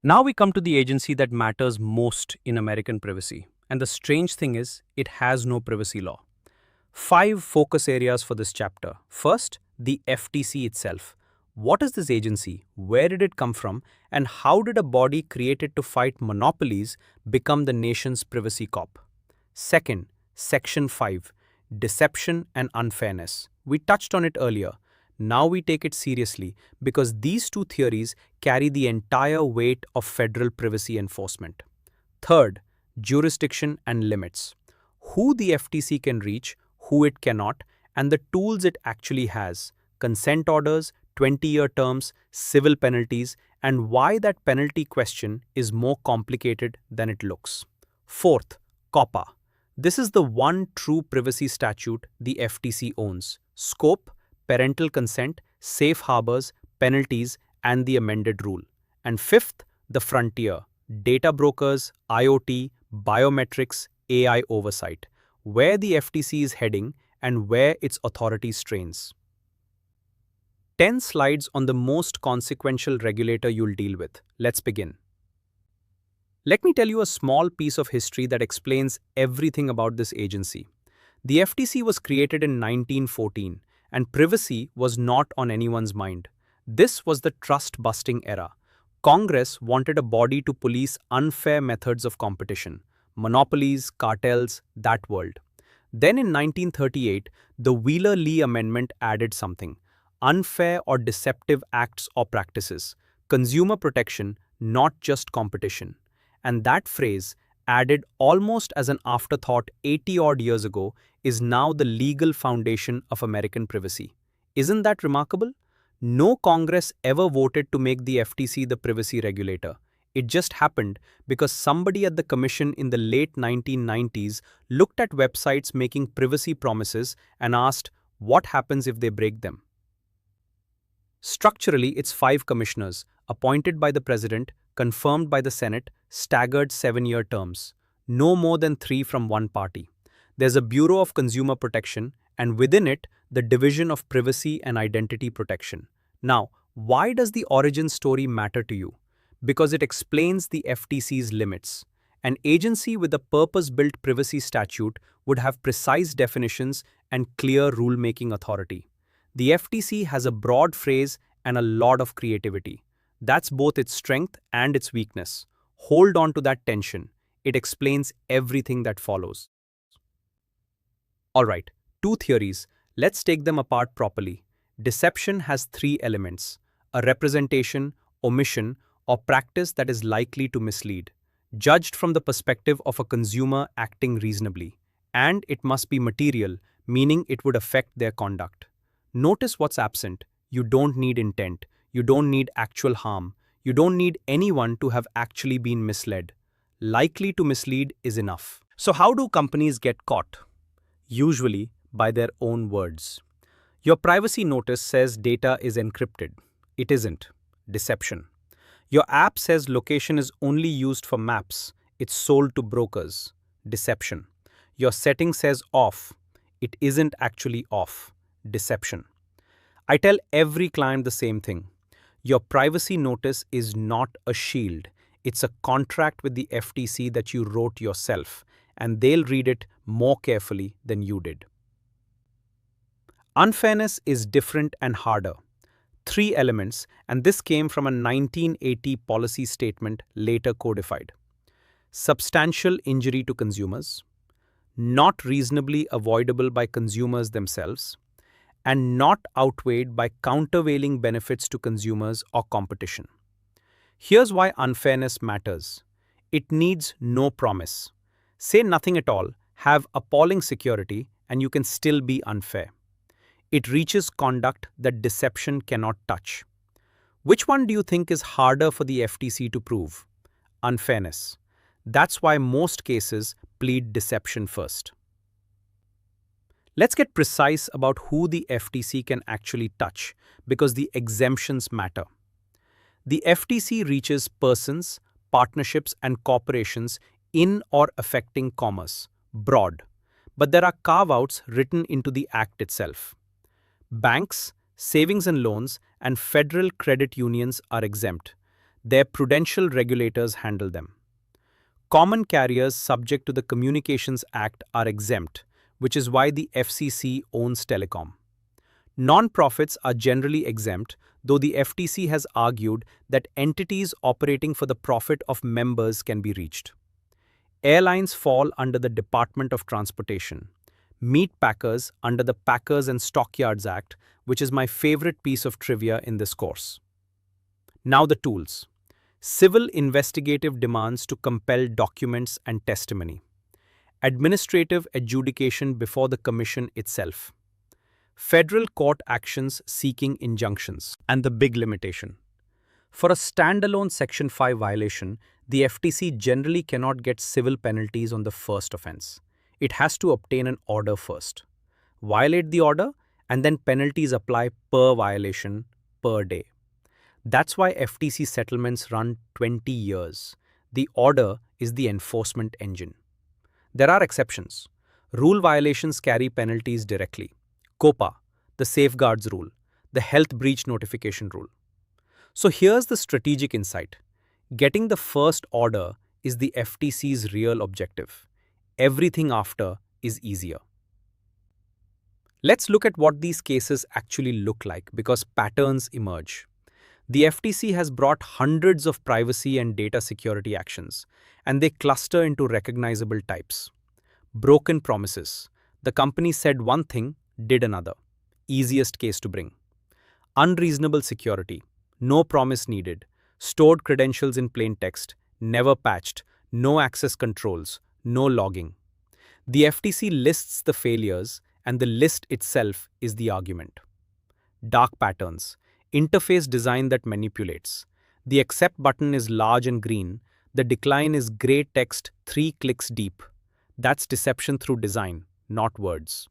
Now we come to the agency that matters most in American privacy. And the strange thing is, it has no privacy law. 5 focus areas for this chapter. First, the FTC itself. What is this agency? Where did it come from? And how did a body created to fight monopolies become the nation's privacy cop? Second, Section 5. Deception and unfairness. We touched on it earlier. Now we take it seriously because these two theories carry the entire weight of federal privacy enforcement. Third, jurisdiction and limits. Who the FTC can reach, who it cannot, and the tools it actually has. Consent orders, 20-year terms, civil penalties, and why that penalty question is more complicated than it looks. Fourth, COPPA. This is the one true privacy statute the FTC owns. Scope, parental consent, safe harbors, penalties, and the amended rule. And fifth, the frontier. Data brokers, IoT, biometrics, AI oversight. Where the FTC is heading and where its authority strains. 10 slides on the most consequential regulator you'll deal with. Let's begin. Let me tell you a small piece of history that explains everything about this agency. The FTC was created in 1914, and privacy was not on anyone's mind. This was the trust-busting era. Congress wanted a body to police unfair methods of competition, monopolies, cartels, that world. Then in 1938, the Wheeler-Lee Amendment added something: unfair or deceptive acts or practices, consumer protection, not just competition. And that phrase, added almost as an afterthought 80-odd years ago, is now the legal foundation of American privacy. Isn't that remarkable? No Congress ever voted to make the FTC the privacy regulator. It just happened because somebody at the commission in the late 1990s looked at websites making privacy promises and asked, what happens if they break them? Structurally, it's 5 commissioners, appointed by the president, confirmed by the Senate, staggered 7-year terms. No more than 3 from one party. There's a Bureau of Consumer Protection, and within it, the Division of Privacy and Identity Protection. Now, why does the origin story matter to you? Because it explains the FTC's limits. An agency with a purpose-built privacy statute would have precise definitions and clear rulemaking authority. The FTC has a broad phrase and a lot of creativity. That's both its strength and its weakness. Hold on to that tension. It explains everything that follows. Alright, 2 theories. Let's take them apart properly. Deception has 3 elements: a representation, omission, or practice that is likely to mislead, judged from the perspective of a consumer acting reasonably. And it must be material, meaning it would affect their conduct. Notice what's absent. You don't need intent. You don't need actual harm. You don't need anyone to have actually been misled. Likely to mislead is enough. So how do companies get caught? Usually by their own words. Your privacy notice says data is encrypted. It isn't. Deception. Your app says location is only used for maps. It's sold to brokers. Deception. Your setting says off. It isn't actually off. Deception. I tell every client the same thing. Your privacy notice is not a shield. It's a contract with the FTC that you wrote yourself, and they'll read it more carefully than you did. Unfairness is different and harder. 3 elements, and this came from a 1980 policy statement later codified. Substantial injury to consumers, not reasonably avoidable by consumers themselves, and not outweighed by countervailing benefits to consumers or competition. Here's why unfairness matters. It needs no promise. Say nothing at all, have appalling security, and you can still be unfair. It reaches conduct that deception cannot touch. Which one do you think is harder for the FTC to prove? Unfairness. That's why most cases plead deception first. Let's get precise about who the FTC can actually touch, because the exemptions matter. The FTC reaches persons, partnerships, and corporations in or affecting commerce, broad. But there are carve-outs written into the Act itself. Banks, savings and loans, and federal credit unions are exempt. Their prudential regulators handle them. Common carriers subject to the Communications Act are exempt, which is why the FCC owns telecom. Non-profits are generally exempt, though the FTC has argued that entities operating for the profit of members can be reached. Airlines fall under the Department of Transportation. Meat packers under the Packers and Stockyards Act, which is my favorite piece of trivia in this course. Now the tools. Civil investigative demands to compel documents and testimony. Administrative adjudication before the Commission itself. Federal court actions seeking injunctions. And the big limitation. For a standalone Section 5 violation, the FTC generally cannot get civil penalties on the first offense. It has to obtain an order first. Violate the order, and then penalties apply per violation, per day. That's why FTC settlements run 20 years. The order is the enforcement engine. There are exceptions. Rule violations carry penalties directly. COPPA, the safeguards rule, the health breach notification rule. So here's the strategic insight. Getting the first order is the FTC's real objective. Everything after is easier. Let's look at what these cases actually look like because patterns emerge. The FTC has brought hundreds of privacy and data security actions, and they cluster into recognizable types. Broken promises. The company said one thing, did another. Easiest case to bring. Unreasonable security. No promise needed. Stored credentials in plain text. Never patched. No access controls. No logging. The FTC lists the failures, and the list itself is the argument. Dark patterns. Interface design that manipulates. The accept button is large and green. The decline is gray text 3 clicks deep. That's deception through design, not words.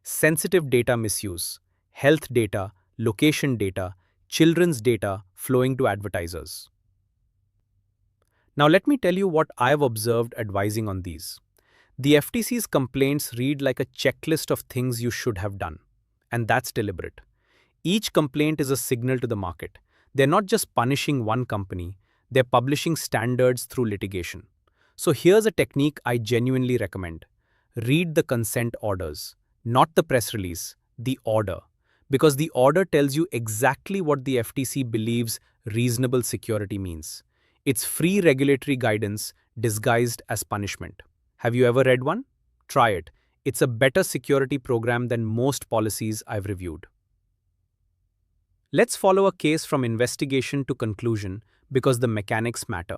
Sensitive data misuse. Health data, location data, children's data flowing to advertisers. Now let me tell you what I've observed advising on these. The FTC's complaints read like a checklist of things you should have done, and that's deliberate. Each complaint is a signal to the market. They're not just punishing one company, they're publishing standards through litigation. So here's a technique I genuinely recommend. Read the consent orders, not the press release, the order. Because the order tells you exactly what the FTC believes reasonable security means. It's free regulatory guidance disguised as punishment. Have you ever read one? Try it. It's a better security program than most policies I've reviewed. Let's follow a case from investigation to conclusion because the mechanics matter.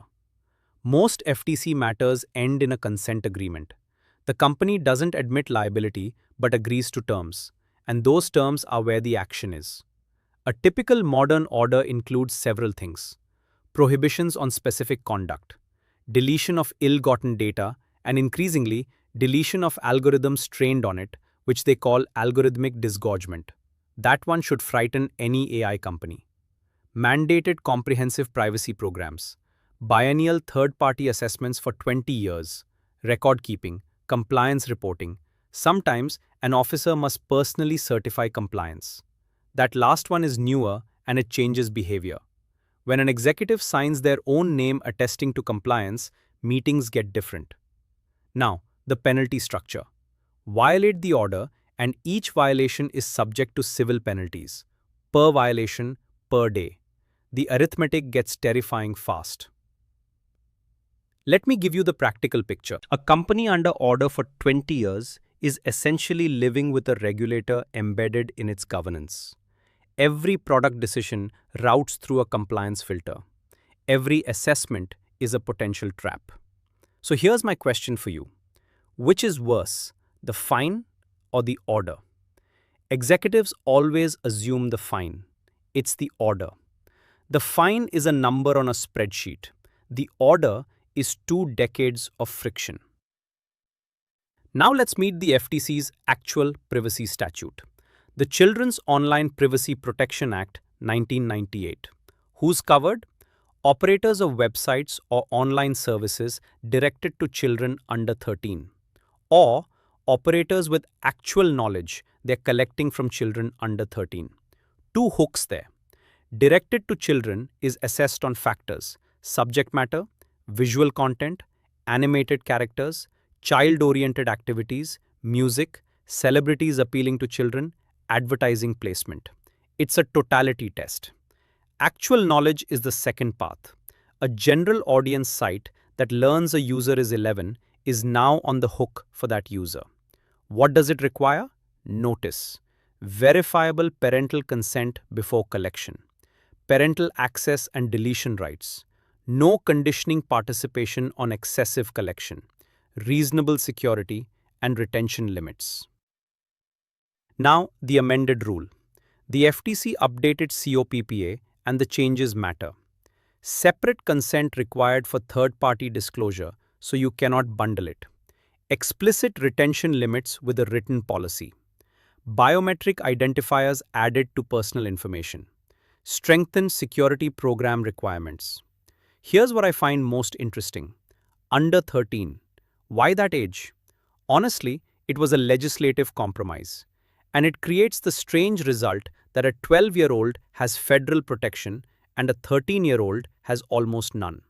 Most FTC matters end in a consent agreement. The company doesn't admit liability but agrees to terms, and those terms are where the action is. A typical modern order includes several things: prohibitions on specific conduct, deletion of ill-gotten data, and increasingly, deletion of algorithms trained on it, which they call algorithmic disgorgement. That one should frighten any AI company. Mandated comprehensive privacy programs, biennial third-party assessments for 20 years, record keeping, compliance reporting. Sometimes, an officer must personally certify compliance. That last one is newer and it changes behavior. When an executive signs their own name attesting to compliance, meetings get different. Now, the penalty structure. Violate the order, and each violation is subject to civil penalties. Per violation, per day. The arithmetic gets terrifying fast. Let me give you the practical picture. A company under order for 20 years is essentially living with a regulator embedded in its governance. Every product decision routes through a compliance filter. Every assessment is a potential trap. So here's my question for you. Which is worse, the fine or the order? Executives always assume the fine. It's the order. The fine is a number on a spreadsheet. The order is 2 decades of friction. Now let's meet the FTC's actual privacy statute. The Children's Online Privacy Protection Act, 1998. Who's covered? Operators of websites or online services directed to children under 13. Or operators with actual knowledge they're collecting from children under 13. 2 hooks there. Directed to children is assessed on factors: subject matter, visual content, animated characters, child-oriented activities, music, celebrities appealing to children, advertising placement. It's a totality test. Actual knowledge is the second path. A general audience site that learns a user is 11 is now on the hook for that user. What does it require? Notice: verifiable parental consent before collection, parental access and deletion rights, no conditioning participation on excessive collection, reasonable security, and retention limits. Now, the amended rule. The FTC updated COPPA and the changes matter. Separate consent required for third-party disclosure, so you cannot bundle it. Explicit retention limits with a written policy. Biometric identifiers added to personal information. Strengthened security program requirements. Here's what I find most interesting. Under 13. Why that age? Honestly, it was a legislative compromise. And it creates the strange result that a 12-year-old has federal protection and a 13-year-old has almost none.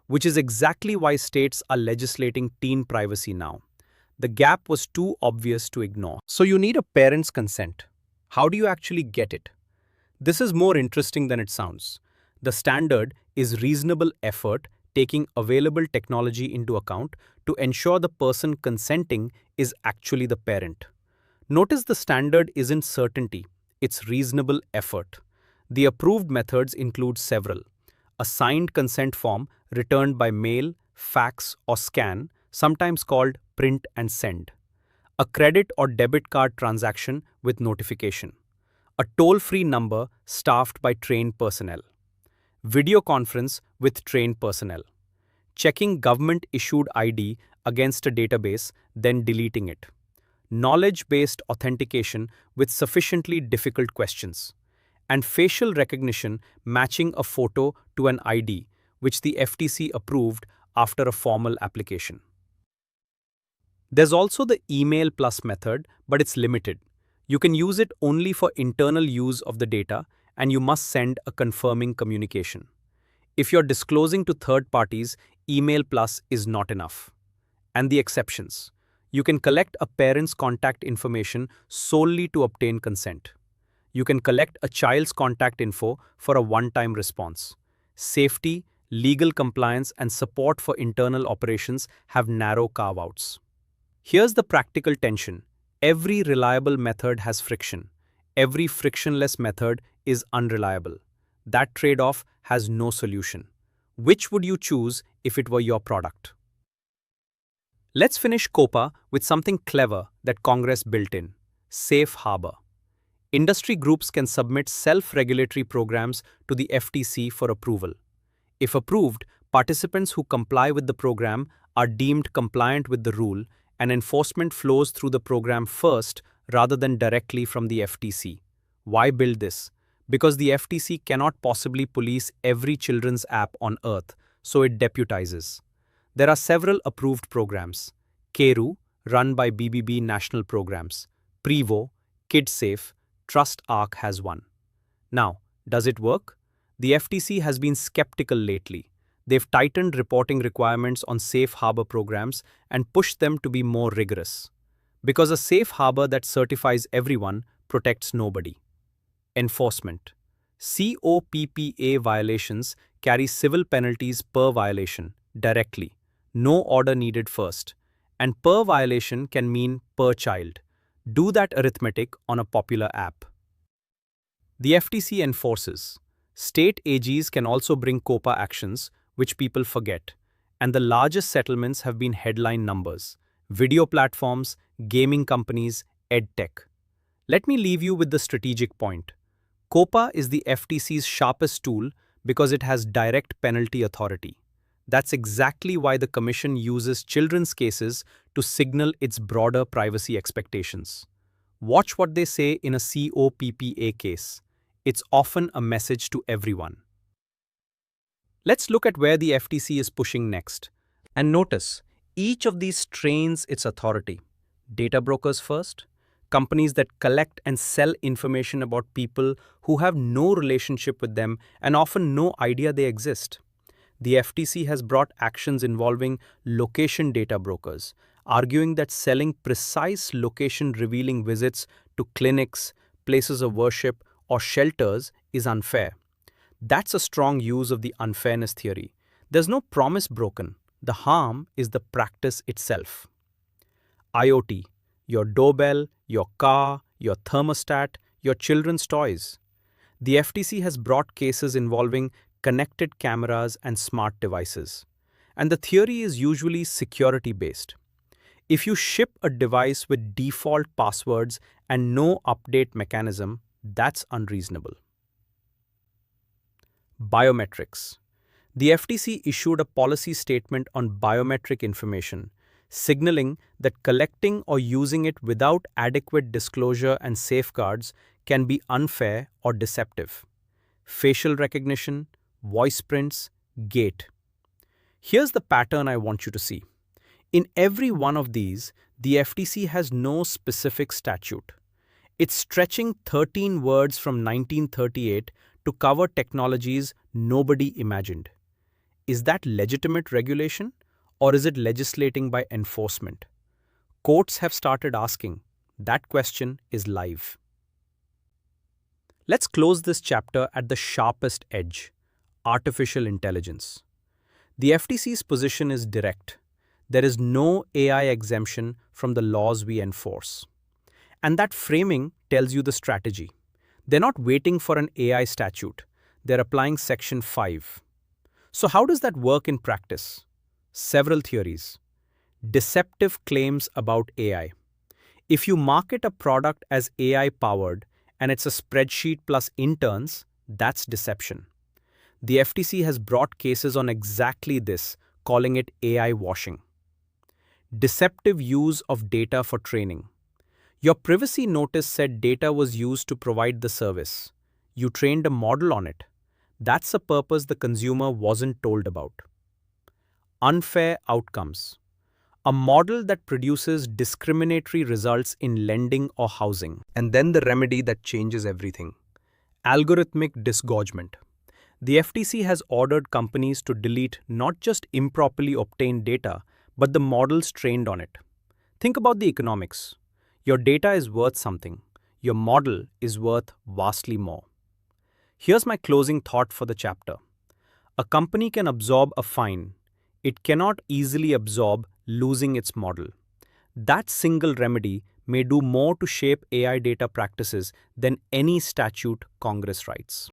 Which is exactly why states are legislating teen privacy now. The gap was too obvious to ignore. So you need a parent's consent. How do you actually get it? This is more interesting than it sounds. The standard is reasonable effort taking available technology into account to ensure the person consenting is actually the parent. Notice the standard isn't certainty, it's reasonable effort. The approved methods include several: a signed consent form returned by mail, fax, or scan, sometimes called print and send; a credit or debit card transaction with notification; a toll-free number staffed by trained personnel; video conference with trained personnel; checking government-issued ID against a database, then deleting it; knowledge-based authentication with sufficiently difficult questions; and facial recognition matching a photo to an ID, which the FTC approved after a formal application. There's also the email plus method, but it's limited. You can use it only for internal use of the data, and you must send a confirming communication. If you're disclosing to third parties, email plus is not enough. And the exceptions. You can collect a parent's contact information solely to obtain consent. You can collect a child's contact info for a one-time response. Safety, legal compliance, and support for internal operations have narrow carve-outs. Here's the practical tension. Every reliable method has friction. Every frictionless method is unreliable. That trade-off has no solution. Which would you choose if it were your product? Let's finish COPPA with something clever that Congress built in: safe harbor. Industry groups can submit self-regulatory programs to the FTC for approval. If approved, participants who comply with the program are deemed compliant with the rule, and enforcement flows through the program first rather than directly from the FTC. Why build this? Because the FTC cannot possibly police every children's app on Earth, so it deputizes. There are several approved programs: KERU, run by BBB National Programs; Prevo, KidSafe, TrustArc has one. Now, does it work? The FTC has been skeptical lately. They've tightened reporting requirements on safe harbor programs and pushed them to be more rigorous. Because a safe harbor that certifies everyone protects nobody. Enforcement. COPPA violations carry civil penalties per violation, directly. No order needed first. And per violation can mean per child. Do that arithmetic on a popular app. The FTC enforces. State AGs can also bring COPPA actions, which people forget. And the largest settlements have been headline numbers: video platforms, gaming companies, edtech. Let me leave you with the strategic point. COPPA is the FTC's sharpest tool because it has direct penalty authority. That's exactly why the Commission uses children's cases to signal its broader privacy expectations. Watch what they say in a COPPA case. It's often a message to everyone. Let's look at where the FTC is pushing next. And notice, each of these strains its authority. Data brokers first, companies that collect and sell information about people who have no relationship with them and often no idea they exist. The FTC has brought actions involving location data brokers, arguing that selling precise location revealing visits to clinics, places of worship, or shelters is unfair. That's a strong use of the unfairness theory. There's no promise broken. The harm is the practice itself. IoT, your doorbell, your car, your thermostat, your children's toys. The FTC has brought cases involving connected cameras and smart devices. And the theory is usually security based. If you ship a device with default passwords and no update mechanism, that's unreasonable. Biometrics. The FTC issued a policy statement on biometric information, signaling that collecting or using it without adequate disclosure and safeguards can be unfair or deceptive. Facial recognition, voice prints, gait. Here's the pattern I want you to see. In every one of these, the FTC has no specific statute. It's stretching 13 words from 1938 to cover technologies nobody imagined. Is that legitimate regulation, or is it legislating by enforcement? Courts have started asking. That question is live. Let's close this chapter at the sharpest edge: artificial intelligence. The FTC's position is direct. There is no AI exemption from the laws we enforce. And that framing tells you the strategy. They're not waiting for an AI statute. They're applying Section 5. So how does that work in practice? Several theories. Deceptive claims about AI. If you market a product as AI-powered and it's a spreadsheet plus interns, that's deception. The FTC has brought cases on exactly this, calling it AI washing. Deceptive use of data for training. Your privacy notice said data was used to provide the service. You trained a model on it. That's a purpose the consumer wasn't told about. Unfair outcomes. A model that produces discriminatory results in lending or housing. And then the remedy that changes everything. Algorithmic disgorgement. The FTC has ordered companies to delete not just improperly obtained data, but the models trained on it. Think about the economics. Your data is worth something. Your model is worth vastly more. Here's my closing thought for the chapter. A company can absorb a fine. It cannot easily absorb losing its model. That single remedy may do more to shape AI data practices than any statute Congress writes.